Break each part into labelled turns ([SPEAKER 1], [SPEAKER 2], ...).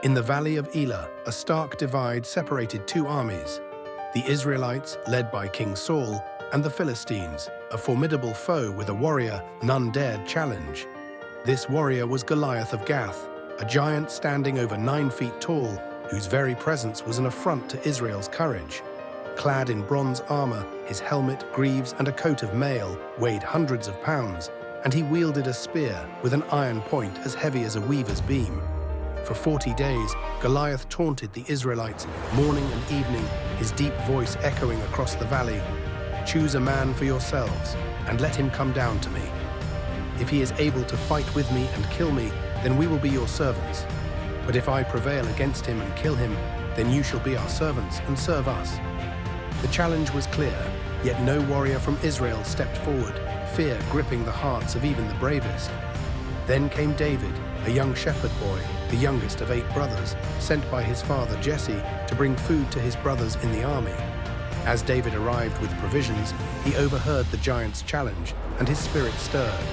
[SPEAKER 1] In the valley of Elah, a stark divide separated two armies, the Israelites, led by King Saul, and the Philistines, a formidable foe with a warrior none dared challenge. This warrior was Goliath of Gath, a giant standing over 9 feet tall, whose very presence was an affront to Israel's courage. Clad in bronze armor, his helmet, greaves, and a coat of mail weighed hundreds of pounds, and he wielded a spear with an iron point as heavy as a weaver's beam. For 40 days, Goliath taunted the Israelites, morning and evening, his deep voice echoing across the valley. "Choose a man for yourselves, and let him come down to me. If he is able to fight with me and kill me, then we will be your servants. But if I prevail against him and kill him, then you shall be our servants and serve us." The challenge was clear, yet no warrior from Israel stepped forward, fear gripping the hearts of even the bravest. Then came David, a young shepherd boy, the youngest of 8 brothers, sent by his father Jesse to bring food to his brothers in the army. As David arrived with provisions, he overheard the giant's challenge, and his spirit stirred.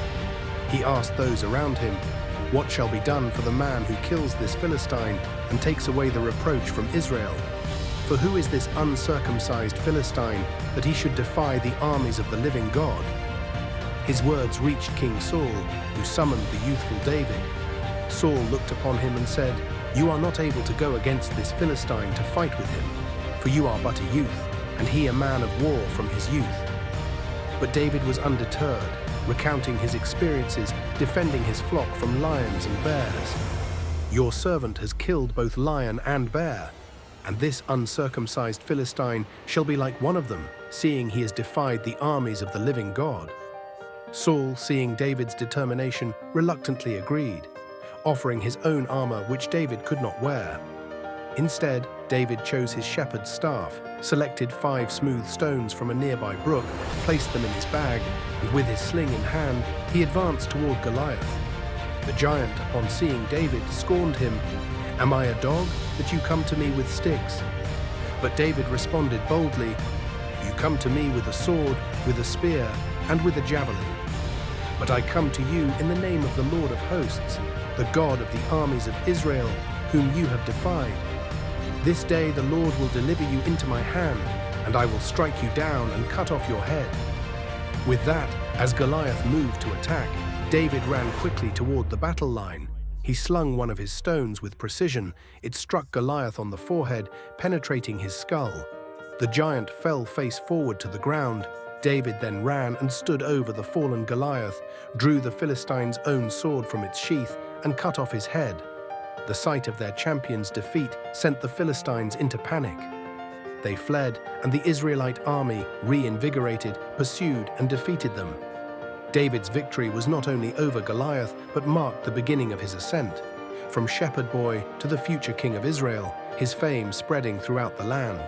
[SPEAKER 1] He asked those around him, "What shall be done for the man who kills this Philistine and takes away the reproach from Israel? For who is this uncircumcised Philistine that he should defy the armies of the living God?" His words reached King Saul, who summoned the youthful David. Saul looked upon him and said, "You are not able to go against this Philistine to fight with him, for you are but a youth, and he a man of war from his youth." But David was undeterred, recounting his experiences defending his flock from lions and bears. "Your servant has killed both lion and bear, and this uncircumcised Philistine shall be like one of them, seeing he has defied the armies of the living God." Saul, seeing David's determination, reluctantly agreed, offering his own armor which David could not wear. Instead, David chose his shepherd's staff, selected 5 smooth stones from a nearby brook, placed them in his bag, and with his sling in hand, he advanced toward Goliath. The giant, upon seeing David, scorned him, "Am I a dog, that you come to me with sticks?" But David responded boldly, "You come to me with a sword, with a spear, and with a javelin. But I come to you in the name of the Lord of hosts, the God of the armies of Israel, whom you have defied. This day the Lord will deliver you into my hand, and I will strike you down and cut off your head." With that, as Goliath moved to attack, David ran quickly toward the battle line. He slung one of his stones with precision. It struck Goliath on the forehead, penetrating his skull. The giant fell face forward to the ground. David then ran and stood over the fallen Goliath, drew the Philistine's own sword from its sheath, and cut off his head. The sight of their champion's defeat sent the Philistines into panic. They fled, and the Israelite army, reinvigorated, pursued and defeated them. David's victory was not only over Goliath, but marked the beginning of his ascent. From shepherd boy to the future king of Israel, his fame spreading throughout the land.